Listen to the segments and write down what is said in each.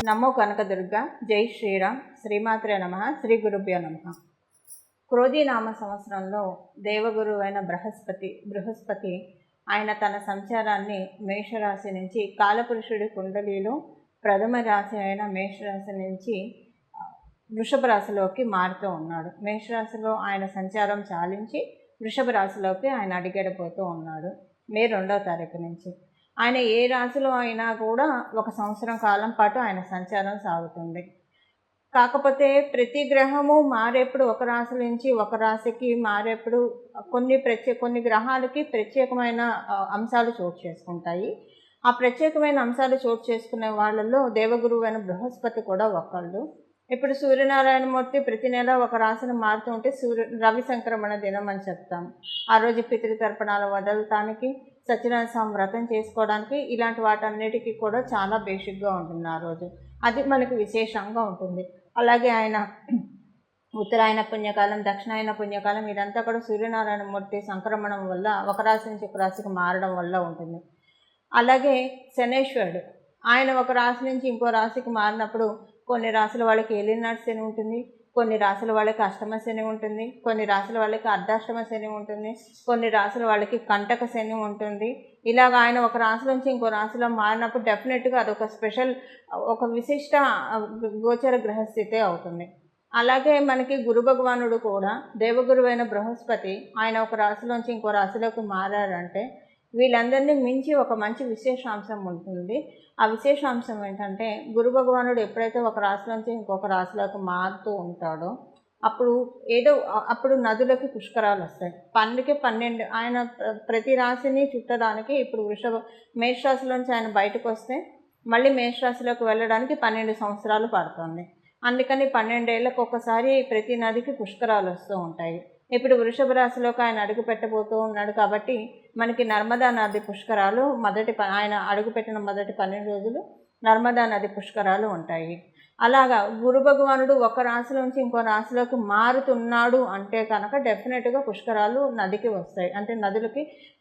నమో కనకదుర్గ. జై శ్రీరామ్. శ్రీమాత్రే నమ. శ్రీ గురుభ్యో నమ. క్రోధీనామ సంవత్సరంలో దేవగురువు అయిన బృహస్పతి ఆయన తన సంచారాన్ని మేషరాశి నుంచి కాలపురుషుడి కుండలిలో ప్రథమ రాశి అయిన మేషరాశి నుంచి వృషభ రాశిలోకి మారుతూ ఉన్నాడు. మేషరాశిలో ఆయన సంచారం చాలించి వృషభ రాశిలోకి ఆయన అడిగడిపోతూ ఉన్నాడు మే 2వ తారీఖు నుంచి. ఆయన ఏ రాశిలో అయినా కూడా ఒక సంవత్సరం కాలం పాటు ఆయన సంచారం సాగుతుంది. కాకపోతే ప్రతి గ్రహము మారేప్పుడు ఒక రాశి నుంచి ఒక రాశికి మారేప్పుడు కొన్ని గ్రహాలకి ప్రత్యేకమైన అంశాలు చోటు చేసుకుంటాయి. ఆ ప్రత్యేకమైన అంశాలు చోటు చేసుకునే వాళ్ళల్లో దేవగురువు అయిన బృహస్పతి కూడా ఒకళ్ళు. ఇప్పుడు సూర్యనారాయణమూర్తి ప్రతి నెల ఒక రాశిని మారుతూ ఉంటే రవి సంక్రమణ దినం అని చెప్తాం. ఆ రోజు పితృతర్పణాలు వదలటానికి, సత్యనారాయణ స్వామి వ్రతం చేసుకోవడానికి, ఇలాంటి వాటన్నిటికీ కూడా చాలా బేసిక్గా ఉంటుంది ఆ రోజు. అది మనకు విశేషంగా ఉంటుంది. అలాగే ఆయన ఉత్తరాయణ పుణ్యకాలం, దక్షిణాయన పుణ్యకాలం, ఇదంతా కూడా సూర్యనారాయణమూర్తి సంక్రమణం వల్ల ఒక రాశి నుంచి ఒక రాశికి మారడం వల్ల ఉంటుంది. అలాగే శనేశ్వరుడు ఆయన ఒక రాశి నుంచి ఇంకో రాశికి మారినప్పుడు కొన్ని రాశుల వాళ్ళకి ఏలినాటి శని ఉంటుంది, కొన్ని రాశుల వాళ్ళకి అష్టమ శని ఉంటుంది, కొన్ని రాశుల వాళ్ళకి అర్ధాష్టమ శని ఉంటుంది, కొన్ని రాశుల వాళ్ళకి కంటక శని ఉంటుంది. ఇలాగ ఆయన ఒక రాశి నుంచి ఇంకో రాశిలో మారినప్పుడు డెఫినెట్గా అదొక స్పెషల్, ఒక విశిష్ట గోచర గ్రహస్థితే అవుతుంది. అలాగే మనకి గురు భగవానుడు కూడా దేవగురువైన బృహస్పతి ఆయన ఒక రాశిలోంచి ఇంకో రాశిలోకి మారారంటే వీళ్ళందరినీ మించి ఒక మంచి విశేషాంశం ఉంటుంది. ఆ విశేషాంశం ఏంటంటే గురు భగవానుడు ఎప్పుడైతే ఒక రాశిలోంచి ఇంకొక రాశిలోకి మారుతూ ఉంటాడో అప్పుడు నదులకి పుష్కరాలు వస్తాయి. 12 ఆయన ప్రతి రాశిని చుట్టడానికి ఇప్పుడు మేషరాశిలోంచి ఆయన బయటకు వస్తే మళ్ళీ మేషరాశిలోకి వెళ్ళడానికి 12 సంవత్సరాలు పడుతుంది. అందుకని 12 ఏళ్ళకు ఒకసారి ప్రతి నదికి పుష్కరాలు వస్తూ ఉంటాయి. ఇప్పుడు వృషభ రాశిలోకి ఆయన అడుగు పెట్టబోతూ ఉన్నాడు కాబట్టి మనకి నర్మదా నది పుష్కరాలు ఆయన అడుగుపెట్టిన మొదటి 12 రోజులు నర్మదా నది పుష్కరాలు ఉంటాయి. అలాగా గురు భగవానుడు ఒక రాశిలోంచి ఇంకో రాశిలోకి మారుతున్నాడు అంటే కనుక డెఫినెట్గా పుష్కరాలు నదికి వస్తాయి. అంటే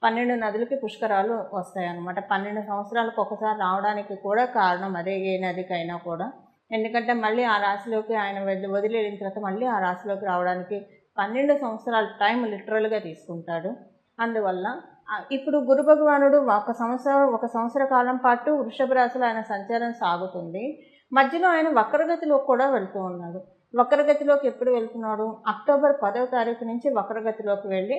12 నదులకి పుష్కరాలు వస్తాయి అన్నమాట. 12 సంవత్సరాలకు ఒకసారి రావడానికి కూడా కారణం అదే, ఏ నదికైనా కూడా. ఎందుకంటే మళ్ళీ ఆ రాశిలోకి ఆయన వదిలేసిన తర్వాత మళ్ళీ ఆ రాశిలోకి రావడానికి 12 సంవత్సరాల టైం లిటరల్గా తీసుకుంటాడు. అందువల్ల ఇప్పుడు గురు భగవానుడు ఒక సంవత్సర కాలం పాటు వృషభ రాశిలో ఆయన సంచారం సాగుతుంది. మధ్యలో ఆయన వక్రగతిలోకి కూడా వెళ్తూ ఉన్నాడు. వక్రగతిలోకి ఎప్పుడు వెళ్తున్నాడు? అక్టోబర్ 10వ తారీఖు నుంచి వక్రగతిలోకి వెళ్ళి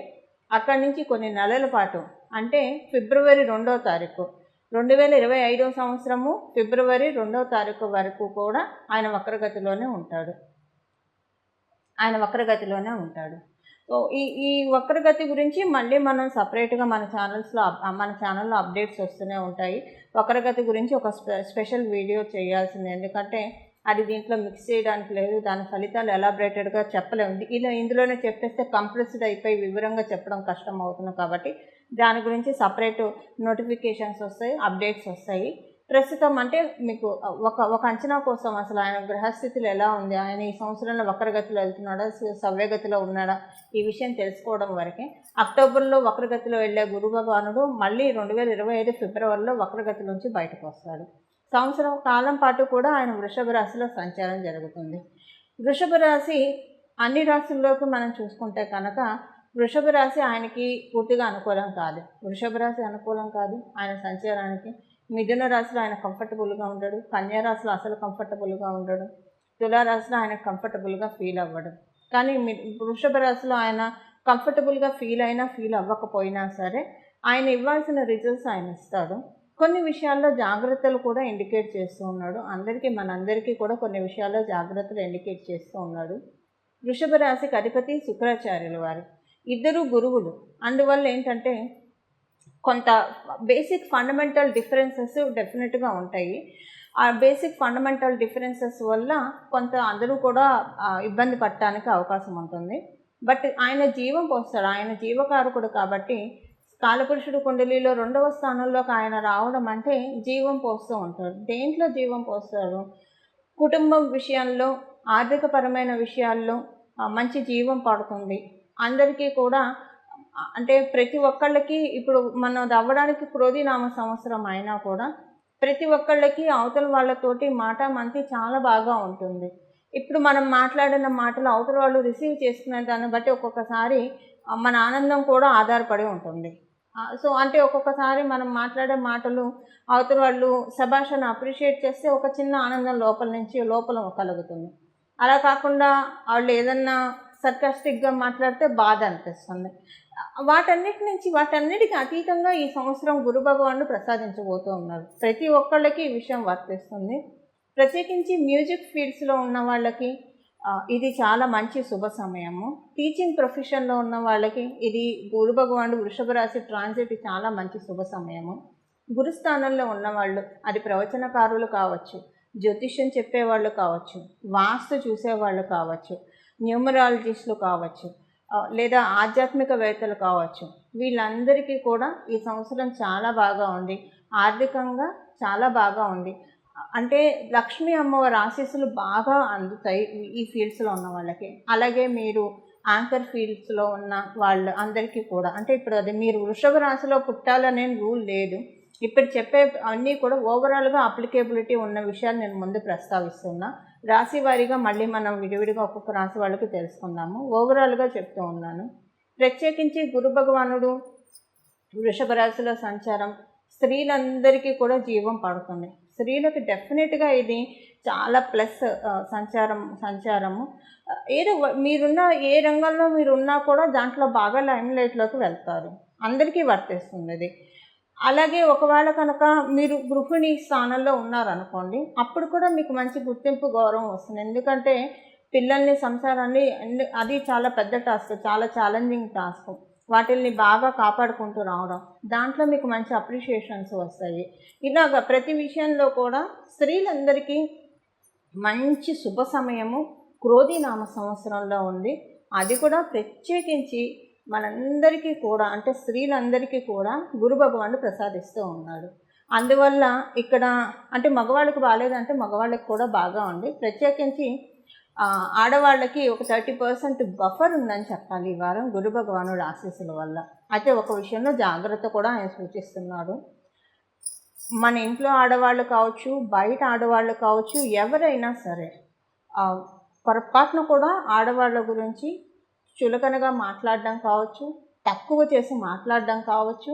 అక్కడి నుంచి కొన్ని నెలల పాటు అంటే ఫిబ్రవరి 2వ తారీఖు 2025వ సంవత్సరము ఫిబ్రవరి 2వ తారీఖు వరకు కూడా ఆయన వక్రగతిలోనే ఉంటాడు. సో ఈ వక్రగతి గురించి మళ్ళీ మనం సపరేట్గా మన ఛానల్లో అప్డేట్స్ వస్తూనే ఉంటాయి. వక్రగతి గురించి ఒక స్పెషల్ వీడియో చేయాల్సింది, ఎందుకంటే అది దీంట్లో మిక్స్ చేయడానికి లేదు. దాని ఫలితాలు ఎలాబరేటెడ్గా చెప్పలేము. ఇందులోనే చెప్పేస్తే కంప్రెస్డ్ అయిపోయి వివరంగా చెప్పడం కష్టం అవుతుంది. కాబట్టి దాని గురించి సపరేట్ నోటిఫికేషన్స్ వస్తాయి, అప్డేట్స్ వస్తాయి. ప్రస్తుతం అంటే మీకు ఒక అంచనా కోసం అసలు ఆయన గ్రహస్థితులు ఎలా ఉంది, ఆయన ఈ సంవత్సరంలో వక్రగతిలో వెళ్తున్నాడా, సవ్యగతిలో ఉన్నాడా, ఈ విషయం తెలుసుకోవడం వరకే. అక్టోబర్లో వక్రగతిలో వెళ్ళే గురు భగవానుడు మళ్ళీ 2025 ఫిబ్రవరిలో వక్రగతి నుంచి బయటకు వస్తాడు. సంవత్సరం కాలం పాటు కూడా ఆయన వృషభ రాశిలో సంచారం జరుగుతుంది. వృషభ రాశి అన్ని రాశుల్లోకి మనం చూసుకుంటే కనుక వృషభ రాశి ఆయనకి పూర్తిగా అనుకూలం కాదు. వృషభ రాశి అనుకూలం కాదు ఆయన సంచారానికి. మిథున రాశిలో ఆయన కంఫర్టబుల్గా ఉండడు, కన్యా రాశిలో అసలు కంఫర్టబుల్గా ఉండడు, తులారాశిలో ఆయన కంఫర్టబుల్గా ఫీల్ అవ్వడు. కానీ వృషభ రాశిలో ఆయన కంఫర్టబుల్గా ఫీల్ అవ్వకపోయినా సరే ఆయన ఇవ్వాల్సిన రిజల్ట్స్ ఆయన ఇస్తాడు. కొన్ని విషయాల్లో జాగ్రత్తలు కూడా ఇండికేట్ చేస్తూ ఉన్నాడు. మనందరికీ కూడా కొన్ని విషయాల్లో జాగ్రత్తలు ఇండికేట్ చేస్తూ ఉన్నాడు. వృషభ రాశికి అధిపతి శుక్రాచార్యుల వారు, ఇద్దరు గురువులు. అందువల్ల ఏంటంటే కొంత బేసిక్ ఫండమెంటల్ డిఫరెన్సెస్ డెఫినెట్గా ఉంటాయి. ఆ బేసిక్ ఫండమెంటల్ డిఫరెన్సెస్ వల్ల కొంత అందరూ కూడా ఇబ్బంది పడటానికి అవకాశం ఉంటుంది. బట్ ఆయన జీవం పోస్తాడు, ఆయన జీవకారకుడు కాబట్టి కాలపురుషుడు కుండలిలో 2వ స్థానంలోకి ఆయన రావడం అంటే జీవం పోస్తూ ఉంటాడు. దేంట్లో జీవం పోస్తాడు? కుటుంబం విషయంలో, ఆర్థికపరమైన విషయాల్లో మంచి జీవం పడుతుంది. అందరికీ కూడా అంటే ప్రతి ఒక్కళ్ళకి ఇప్పుడు మనం అవ్వడానికి క్రోధీనామ సంవత్సరం అయినా కూడా ప్రతి ఒక్కళ్ళకి అవతల వాళ్ళతోటి మాట మంతి చాలా బాగా ఉంటుంది. ఇప్పుడు మనం మాట్లాడిన మాటలు అవతల వాళ్ళు రిసీవ్ చేసుకునే దాన్ని బట్టి ఒక్కొక్కసారి మన ఆనందం కూడా ఆధారపడి ఉంటుంది. సో, అంటే ఒక్కొక్కసారి మనం మాట్లాడే మాటలు అవతల వాళ్ళు శభాష్ అని అప్రిషియేట్ చేస్తే ఒక చిన్న ఆనందం లోపల కలుగుతుంది. అలా కాకుండా వాళ్ళు ఏదన్నా సర్కాస్టిక్‌గా మాట్లాడితే బాధ అనిపిస్తుంది. వాటన్నిటికి అతీతంగా ఈ సంవత్సరం గురు భగవానుడు ప్రసాదించబోతూ ఉన్నారు. ప్రతి ఒక్కళ్ళకి ఈ విషయం వర్తిస్తుంది. ప్రత్యేకించి మ్యూజిక్ ఫీల్డ్స్‌లో ఉన్న వాళ్ళకి ఇది చాలా మంచి శుభ సమయము. టీచింగ్ ప్రొఫెషన్‌లో ఉన్న వాళ్ళకి ఇది గురు భగవానుడు వృషభ రాశి ట్రాన్సిట్ చాలా మంచి శుభ సమయము. గురుస్థానంలో ఉన్నవాళ్ళు, అది ప్రవచనకారులు కావచ్చు, జ్యోతిష్యం చెప్పేవాళ్ళు కావచ్చు, వాస్తు చూసేవాళ్ళు కావచ్చు, న్యూమరాలజిస్టులు కావచ్చు, లేదా ఆధ్యాత్మికవేత్తలు కావచ్చు, వీళ్ళందరికీ కూడా ఈ సంవత్సరం చాలా బాగా ఉంది. ఆర్థికంగా చాలా బాగా ఉంది. అంటే లక్ష్మీ అమ్మవారి ఆశీస్సులు బాగా అందుతాయి ఈ ఫీల్డ్స్లో ఉన్న వాళ్ళకి. అలాగే మీరు యాంకర్ ఫీల్డ్స్లో ఉన్న వాళ్ళు అందరికీ కూడా, అంటే ఇప్పుడు అది మీరు వృషభ రాశిలో పుట్టాలనే రూల్ లేదు. ఇప్పుడు చెప్పే అన్నీ కూడా ఓవరాల్గా అప్లికేబిలిటీ ఉన్న విషయాలు నేను ముందు ప్రస్తావిస్తున్నా. రాశి వారీగా మళ్ళీ మనం విడివిడిగా ఒక్కొక్క రాశి వాళ్ళకి తెలుసుకుందాము. ఓవరాల్గా చెప్తూ ఉన్నాను. ప్రత్యేకించి గురు భగవానుడు వృషభ రాశిలో సంచారం స్త్రీలందరికీ కూడా జీవం పడుతుంది. స్త్రీలకు డెఫినెట్గా ఇది చాలా ప్లస్ సంచారము. ఏదో మీరున్న ఏ రంగంలో మీరున్నా కూడా దాంట్లో బాగా లైమ్లైట్లోకి వెళ్తారు. అందరికీ వర్తిస్తుంది ఇది. అలాగే ఒకవేళ కనుక మీరు గృహిణి స్థానంలో ఉన్నారనుకోండి, అప్పుడు కూడా మీకు మంచి గుర్తింపు, గౌరవం వస్తుంది. ఎందుకంటే పిల్లల్ని, సంసారాన్ని అది చాలా పెద్ద టాస్క్, చాలా ఛాలెంజింగ్ టాస్క్. వాటిల్ని బాగా కాపాడుకుంటూ రావడం, దాంట్లో మీకు మంచి అప్రిషియేషన్స్ వస్తాయి. ఇలాగ ప్రతి విషయంలో కూడా స్త్రీలందరికీ మంచి శుభ సమయము క్రోధినామ సంవత్సరంలో ఉంది. అది కూడా ప్రత్యేకించి మనందరికీ కూడా, అంటే స్త్రీలందరికీ కూడా గురు భగవానుడు ప్రసాదిస్తూ ఉన్నాడు. అందువల్ల ఇక్కడ అంటే మగవాళ్ళకి బాగాలేదంటే మగవాళ్ళకి కూడా బాగా ఉంది. ప్రత్యేకించి ఆడవాళ్ళకి ఒక 30% బఫర్ ఉందని చెప్పాలి ఈ వారం గురు భగవానుడు ఆశీస్సుల వల్ల. అయితే ఒక విషయంలో జాగ్రత్త కూడా ఆయన సూచిస్తున్నాడు. మన ఇంట్లో ఆడవాళ్ళు కావచ్చు, బయట ఆడవాళ్ళు కావచ్చు, ఎవరైనా సరే పొరపాటున కూడా ఆడవాళ్ళ గురించి చులకనగా మాట్లాడడం కావచ్చు, తక్కువ చేసి మాట్లాడడం కావచ్చు,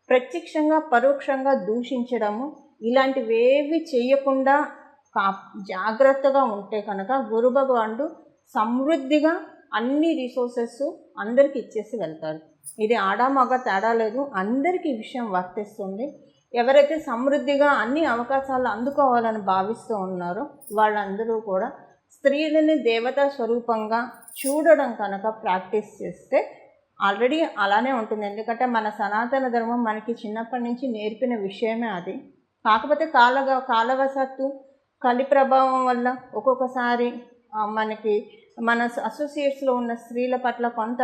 ప్రత్యక్షంగా పరోక్షంగా దూషించడము, ఇలాంటివేవి చేయకుండా జాగ్రత్తగా ఉంటే కనుక గురు భగవానుడు సమృద్ధిగా అన్ని రిసోర్సెస్ అందరికీ ఇచ్చేసి వెళ్తాడు. ఇది ఆడ మగ తేడా లేదు, అందరికీ ఈ విషయం వర్తిస్తుంది. ఎవరైతే సమృద్ధిగా అన్ని అవకాశాలు అందుకోవాలని భావిస్తూ ఉన్నారో వాళ్ళందరూ కూడా స్త్రీలని దేవతా స్వరూపంగా చూడడం కనుక ప్రాక్టీస్ చేస్తే ఆల్రెడీ అలానే ఉంటుంది. ఎందుకంటే మన సనాతన ధర్మం మనకి చిన్నప్పటి నుంచి నేర్పిన విషయమే అది. కాకపోతే కాలవశాత్తు కలి ప్రభావం వల్ల ఒక్కొక్కసారి మనకి మన అసోసియేట్స్లో ఉన్న స్త్రీల పట్ల కొంత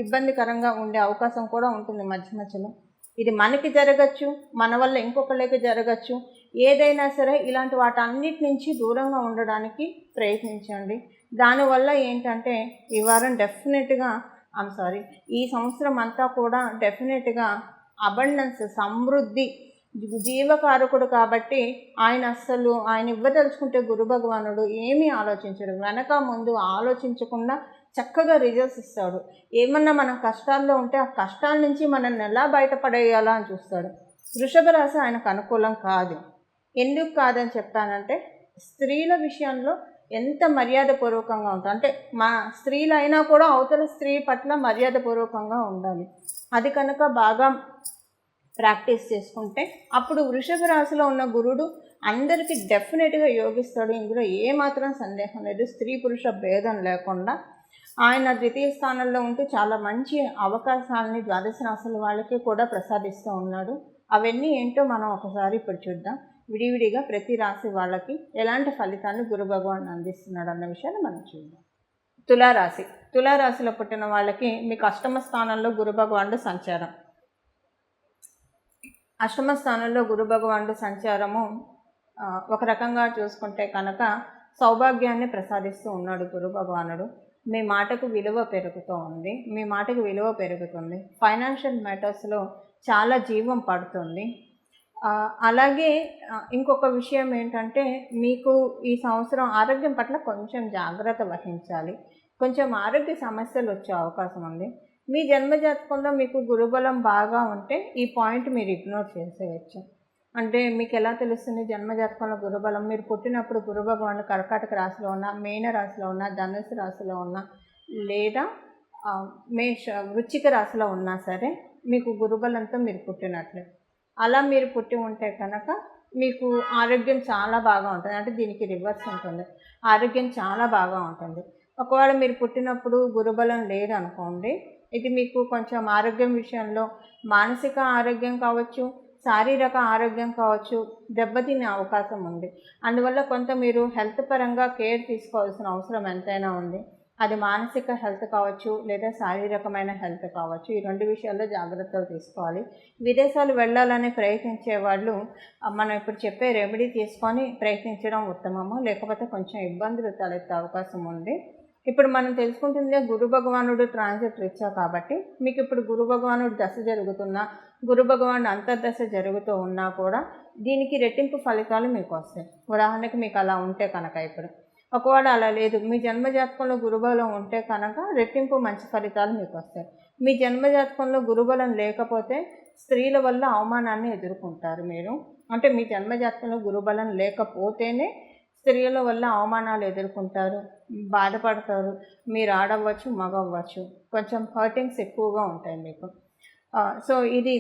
ఇబ్బందికరంగా ఉండే అవకాశం కూడా ఉంటుంది మధ్యలో. ఇది మనకి జరగచ్చు, మన వల్ల ఇంకొకళ్ళకి జరగచ్చు. ఏదైనా సరే ఇలాంటి వాటన్నిటి నుంచి దూరంగా ఉండడానికి ప్రయత్నించండి. దానివల్ల ఏంటంటే ఈ వారం డెఫినెట్గా ఈ సంవత్సరం అంతా కూడా డెఫినెట్గా అబండెన్స్, సమృద్ధి, జీవకారకుడు కాబట్టి ఆయన ఇవ్వదలుచుకుంటే గురు భగవానుడు ఏమీ ఆలోచించడు. వెనక ముందు ఆలోచించకుండా చక్కగా రిజల్ట్స్ ఇస్తాడు. ఏమన్నా మనం కష్టాల్లో ఉంటే ఆ కష్టాల నుంచి మనల్ని ఎలా బయటపడేయాలా అని చూస్తాడు. వృషభ రాశి ఆయనకు అనుకూలం కాదు. ఎందుకు కాదని చెప్పానంటే స్త్రీల విషయంలో ఎంత మర్యాదపూర్వకంగా ఉంటుంది, అంటే మా స్త్రీలు అయినా కూడా అవతల స్త్రీ పట్ల మర్యాదపూర్వకంగా ఉండాలి. అది కనుక బాగా ప్రాక్టీస్ చేసుకుంటే అప్పుడు వృషభ రాశిలో ఉన్న గురుడు అందరికీ డెఫినెట్గా యోగిస్తాడు. ఇందులో ఏమాత్రం సందేహం లేదు. స్త్రీ పురుష భేదం లేకుండా ఆయన ద్వితీయ స్థానంలో ఉంటూ చాలా మంచి అవకాశాలని ద్వాదశ రాశుల వాళ్ళకి కూడా ప్రసాదిస్తూ ఉన్నాడు. అవన్నీ ఏంటో మనం ఒకసారి ఇప్పుడు చూద్దాం. విడివిడిగా ప్రతి రాశి వాళ్ళకి ఎలాంటి ఫలితాన్ని గురు భగవాన్ అందిస్తున్నాడు అన్న విషయాన్ని మనం చూద్దాం. తులారాశిలో పుట్టిన వాళ్ళకి మీకు అష్టమ స్థానంలో గురు భగవానుడు సంచారం. అష్టమ స్థానంలో గురు భగవానుడు సంచారము ఒక రకంగా చూసుకుంటే కనుక సౌభాగ్యాన్ని ప్రసాదిస్తూ ఉన్నాడు గురు భగవానుడు. మీ మాటకు విలువ పెరుగుతుంది. ఫైనాన్షియల్ మ్యాటర్స్లో చాలా జీవం పడుతుంది. అలాగే ఇంకొక విషయం ఏంటంటే, మీకు ఈ సంవత్సరం ఆరోగ్యం పట్ల కొంచెం జాగ్రత్త వహించాలి. కొంచెం ఆరోగ్య సమస్యలు వచ్చే అవకాశం ఉంది. మీ జన్మజాతకంలో మీకు గురుబలం బాగా ఉంటే ఈ పాయింట్ మీరు ఇగ్నోర్ చేసేయచ్చు. అంటే మీకు ఎలా తెలుస్తుంది జన్మజాతకంలో గురుబలం? మీరు పుట్టినప్పుడు గురు భగవానుడు కర్కాటక రాశిలో ఉన్న, మీన రాశిలో ఉన్న, ధనుసు రాశిలో ఉన్న, లేదా వృశ్చిక రాశిలో ఉన్నా సరే మీకు గురుబలంతో మీరు పుట్టినట్లే. అలా మీరు పుట్టి ఉంటే కనుక మీకు ఆరోగ్యం చాలా బాగా ఉంటుంది. అంటే దీనికి రివర్స్ ఉంటుంది, ఆరోగ్యం చాలా బాగా ఉంటుంది. ఒకవేళ మీరు పుట్టినప్పుడు గురుబలం లేదనుకోండి, ఇది మీకు కొంచెం ఆరోగ్యం విషయంలో మానసిక ఆరోగ్యం కావచ్చు, శారీరక ఆరోగ్యం కావచ్చు, దెబ్బతినే అవకాశం ఉంది. అందువల్ల కొంత మీరు హెల్త్ పరంగా కేర్ తీసుకోవాల్సిన అవసరం ఎంతైనా ఉంది. అది మానసిక హెల్త్ కావచ్చు, లేదా శారీరకమైన హెల్త్ కావచ్చు. ఈ రెండు విషయాల్లో జాగ్రత్తలు తీసుకోవాలి. విదేశాలు వెళ్ళాలని ప్రయత్నించే వాళ్ళు మనం ఇప్పుడు చెప్పే రెమెడీ తీసుకొని ప్రయత్నించడం ఉత్తమము. లేకపోతే కొంచెం ఇబ్బందులు తలెత్తే అవకాశం ఉంది. ఇప్పుడు మనం తెలుసుకుంటుందే గురు భగవానుడు ట్రాన్సిట్ రీత్యా కాబట్టి, మీకు ఇప్పుడు గురు భగవానుడు దశ జరుగుతున్నా, గురు భగవానుడు అంతర్దశ జరుగుతూ ఉన్నా కూడా దీనికి రెట్టింపు ఫలితాలు మీకు వస్తాయి. ఉదాహరణకి మీకు అలా ఉంటే కనుక, ఇప్పుడు ఒకవేళ అలా లేదు, మీ జన్మజాతకంలో గురుబలం ఉంటే కనుక రెట్టింపు మంచి ఫలితాలు మీకు వస్తాయి. మీ జన్మజాతకంలో గురుబలం లేకపోతే స్త్రీల వల్ల అవమానాన్ని ఎదుర్కొంటారు మీరు. అంటే మీ జన్మజాతకంలో గురుబలం లేకపోతేనే స్త్రీల వల్ల అవమానాలు ఎదుర్కొంటారు, బాధపడతారు. మీరు ఆడవచ్చు, మగవ్వచ్చు, కొంచెం హర్టింగ్స్ ఎక్కువగా ఉంటాయి మీకు. సో ఇది.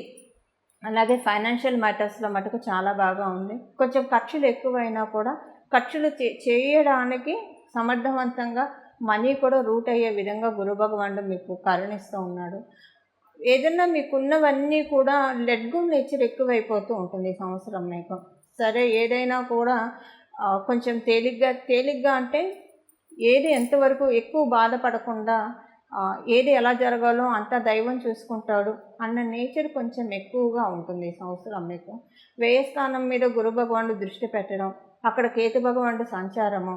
అలాగే ఫైనాన్షియల్ మ్యాటర్స్లో మటుకు చాలా బాగా ఉంది. కొంచెం ఖర్చులు ఎక్కువైనా కూడా ఖర్చులు చేయడానికి సమర్థవంతంగా మనీ కూడా రూట్ అయ్యే విధంగా గురు భగవానుడు మీకు కరుణిస్తూ ఉన్నాడు. ఏదన్నా మీకున్నవన్నీ కూడా లెట్ గో నేచర్ ఎక్కువైపోతూ ఉంటుంది ఈ సంవత్సరం మీకు. సరే, ఏదైనా కూడా కొంచెం తేలిగ్గా అంటే ఏది ఎంతవరకు ఎక్కువ బాధపడకుండా, ఏది ఎలా జరగాలో అంతా దైవం చూసుకుంటాడు అన్న నేచర్ కొంచెం ఎక్కువగా ఉంటుంది ఈ సంవత్సరం మీకు. వ్యయస్థానం మీద గురు భగవానుడు దృష్టి పెట్టడం, అక్కడ కేతు భగవానుడు సంచారము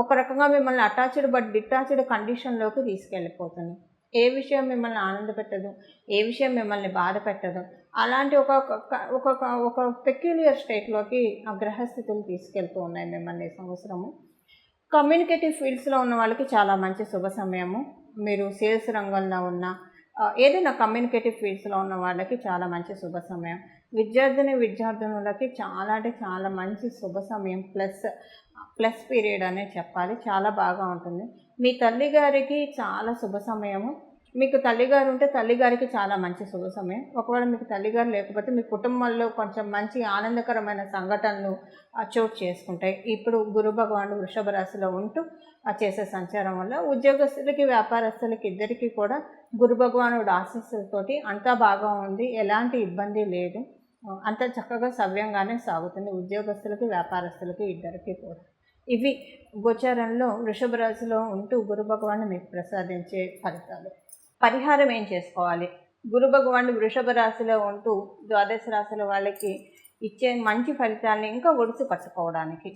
ఒక రకంగా మిమ్మల్ని అటాచ్డ్ బట్ డిటాచ్డ్ కండిషన్లోకి తీసుకెళ్ళిపోతుంది. ఏ విషయం మిమ్మల్ని ఆనందపెట్టదు, ఏ విషయం మిమ్మల్ని బాధ పెట్టదు, అలాంటి ఒక పెక్యులియర్ స్టేట్లోకి ఆ గ్రహస్థితులు తీసుకెళ్తూ ఉన్నాయి మిమ్మల్ని ఈ సంవత్సరము. కమ్యూనికేటివ్ ఫీల్డ్స్లో ఉన్న వాళ్ళకి చాలా మంచి శుభ సమయము. మీరు సేల్స్ రంగంలో ఉన్న, ఏదైనా కమ్యూనికేటివ్ ఫీల్డ్స్లో ఉన్న వాళ్ళకి చాలా మంచి శుభ సమయం. విద్యార్థులకి చాలా అంటే చాలా మంచి శుభ సమయం, ప్లస్ పీరియడ్ అనే చెప్పాలి. చాలా బాగా ఉంటుంది. మీ తల్లిగారికి చాలా శుభ సమయము. మీకు తల్లిగారు ఉంటే తల్లిగారికి చాలా మంచి శుభ సమయం. ఒకవేళ మీకు తల్లిగారు లేకపోతే మీ కుటుంబంలో కొంచెం మంచి ఆనందకరమైన సంఘటనలు చోటు చేసుకుంటాయి. ఇప్పుడు గురు భగవానుడు వృషభ రాశిలో ఉంటూ చేసే సంచారం వల్ల ఉద్యోగస్తులకి, వ్యాపారస్తులకి ఇద్దరికీ కూడా గురు భగవానుడు ఆశీస్సులతోటి అంతా బాగా ఉంది, ఎలాంటి ఇబ్బంది లేదు, అంత చక్కగా సవ్యంగానే సాగుతుంది ఉద్యోగస్తులకి, వ్యాపారస్తులకి ఇద్దరికీ కూడా. ఇవి గోచారంలో వృషభ రాశిలో ఉంటూ గురు భగవానుడు మీకు ప్రసాదించే ఫలితాలు. పరిహారం ఏం చేసుకోవాలి? గురు భగవానుడు వృషభ రాశిలో ఉంటూ ద్వాదశ రాశుల వాళ్ళకి ఇచ్చే మంచి ఫలితాలని ఇంకా ఒడిసి పట్టుకోవడానికి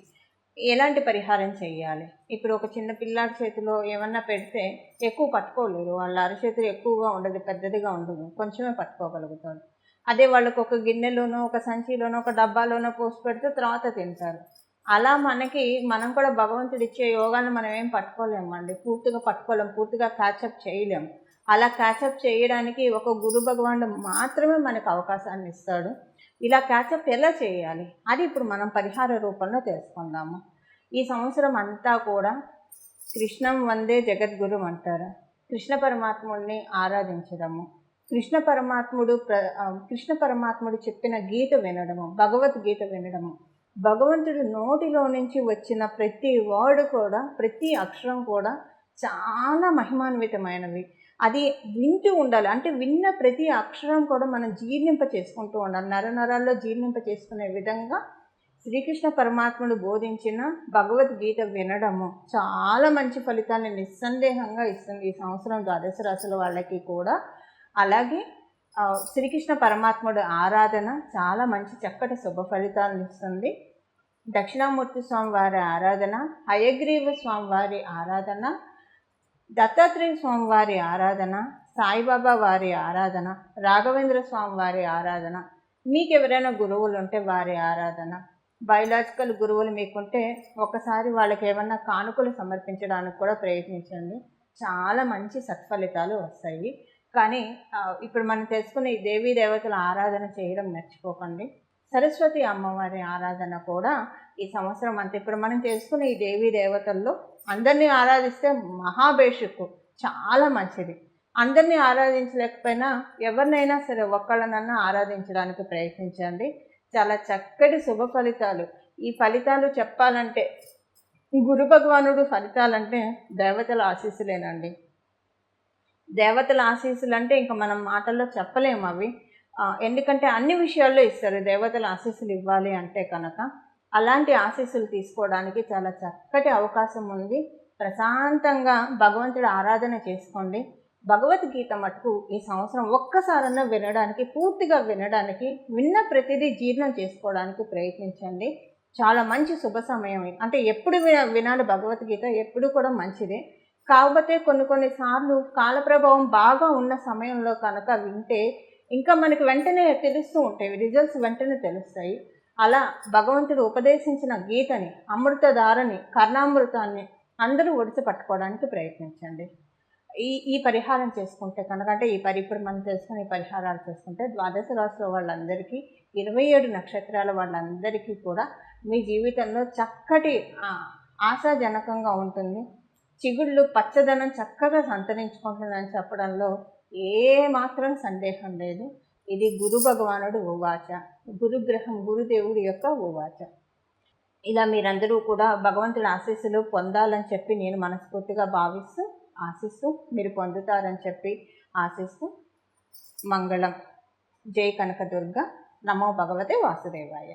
ఎలాంటి పరిహారం చేయాలి? ఇప్పుడు ఒక చిన్న పిల్లాడి చేతిలో ఏమన్నా పెడితే ఎక్కువ పట్టుకోలేరు, వాళ్ళ అరచేతులు ఎక్కువగా ఉండదు, పెద్దదిగా ఉండదు, కొంచెమే పట్టుకోగలుగుతారు. అదే వాళ్ళకు ఒక గిన్నెలోనో, ఒక సంచిలోనో, ఒక డబ్బాలోనో పోసి పెడితే తర్వాత తింటారు. అలా మనం కూడా భగవంతుడు ఇచ్చే యోగాన్ని మనం ఏం పట్టుకోలేమండి, పూర్తిగా పట్టుకోలేము, పూర్తిగా క్యాచప్ చేయలేము. అలా క్యాచప్ చేయడానికి ఒక గురు భగవానుడు మాత్రమే మనకు అవకాశాన్ని ఇస్తాడు. ఇలా క్యాచప్ ఎలా చేయాలి అది ఇప్పుడు మనం పరిహార రూపంలో తెలుసుకుందాము. ఈ సంవత్సరం అంతా కూడా కృష్ణం వందే జగద్గురు అంటారు. కృష్ణ పరమాత్ముడిని ఆరాధించడము, కృష్ణ పరమాత్ముడు చెప్పిన గీత వినడము, భగవద్గీత వినడము, భగవంతుడి నోటిలో నుంచి వచ్చిన ప్రతి వర్డ్ కూడా, ప్రతి అక్షరం కూడా చాలా మహిమాన్వితమైనవి. అది వింటూ ఉండాలి. అంటే విన్న ప్రతి అక్షరం కూడా మనం జీర్ణింప చేసుకుంటూ ఉండాలి. నరాల్లో జీర్ణింప చేసుకునే విధంగా శ్రీకృష్ణ పరమాత్ముడు బోధించిన భగవద్గీత వినడము చాలా మంచి ఫలితాన్ని నిస్సందేహంగా ఇస్తుంది ఈ సంవత్సరం ద్వాదశ రాశుల వాళ్ళకి కూడా. అలాగే శ్రీకృష్ణ పరమాత్ముడు ఆరాధన చాలా మంచి చక్కటి శుభ ఫలితాలను ఇస్తుంది. దక్షిణామూర్తి స్వామి వారి ఆరాధన, హయగ్రీవ స్వామి వారి ఆరాధన, దత్తాత్రేయ స్వామి వారి ఆరాధన, సాయిబాబా వారి ఆరాధన, రాఘవేంద్ర స్వామి వారి ఆరాధన, మీకు ఎవరైనా గురువులు ఉంటే వారి ఆరాధన, బయోలాజికల్ గురువులు మీకుంటే ఒకసారి వాళ్ళకి ఏమన్నా కానుకలు సమర్పించడానికి కూడా ప్రయత్నించండి. చాలా మంచి సత్ఫలితాలు వస్తాయి. కానీ ఇప్పుడు మనం తెలుసుకునే ఈ దేవీ దేవతల ఆరాధన చేయడం మర్చిపోకండి. సరస్వతి అమ్మవారి ఆరాధన కూడా ఈ సంవత్సరం అంతా ఇప్పుడు మనం తెలుసుకునే ఈ దేవీ దేవతల్లో అందరినీ ఆరాధిస్తే మహాభేషుకు చాలా మంచిది. అందరినీ ఆరాధించలేకపోయినా ఎవరినైనా సరే ఒక్కళ్ళనన్నా ఆరాధించడానికి ప్రయత్నించండి. చాలా చక్కటి శుభ ఫలితాలు. ఈ ఫలితాలు చెప్పాలంటే గురు భగవానుడు ఫలితాలంటే దేవతల ఆశీస్సులేనండి. దేవతల ఆశీస్సులు అంటే ఇంకా మనం మాటల్లో చెప్పలేము అవి. ఎందుకంటే అన్ని విషయాల్లో ఇస్తారు దేవతల ఆశీస్సులు ఇవ్వాలి అంటే కనుక. అలాంటి ఆశీస్సులు తీసుకోవడానికి చాలా చక్కటి అవకాశం ఉంది. ప్రశాంతంగా భగవంతుడి ఆరాధన చేసుకోండి. భగవద్గీత మటుకు ఈ సంవత్సరం ఒక్కసారన్నా వినడానికి, పూర్తిగా వినడానికి, విన్న ప్రతిదీ జీర్ణం చేసుకోవడానికి ప్రయత్నించండి. చాలా మంచి శుభ సమయం. అంటే ఎప్పుడు వినాలి భగవద్గీత, ఎప్పుడు కూడా మంచిదే. కాకపోతే కొన్ని సార్లు కాలప్రభావం బాగా ఉన్న సమయంలో కనుక వింటే ఇంకా మనకి వెంటనే తెలుస్తూ ఉంటాయి, రిజల్ట్స్ వెంటనే తెలుస్తాయి. అలా భగవంతుడు ఉపదేశించిన గీతని, అమృతధారని, కర్ణామృతాన్ని అందరూ ఒడిసి పట్టుకోవడానికి ప్రయత్నించండి. ఈ పరిహారం చేసుకుంటే కనుక, అంటే ఇప్పుడు మనం తెలుసుకుని ఈ పరిహారాలు చేసుకుంటే ద్వాదశ రాశుల వాళ్ళందరికీ, 27 నక్షత్రాల వాళ్ళందరికీ కూడా మీ జీవితంలో చక్కటి ఆశాజనకంగా ఉంటుంది. చిగుళ్ళు పచ్చదనం చక్కగా సంతరించుకుంటుందని చెప్పడంలో ఏమాత్రం సందేహం లేదు. ఇది గురు భగవానుడు ఉవాచ, గురుగ్రహం గురుదేవుడి యొక్క ఉవాచ. ఇలా మీరందరూ కూడా భగవంతుడి ఆశీస్సులు పొందాలని చెప్పి నేను మనస్ఫూర్తిగా భావిస్తూ, ఆశిస్తూ, మీరు పొందుతారని చెప్పి ఆశిస్తూ, మంగళం. జై కనకదుర్గ. నమో భగవతే వాసుదేవాయ.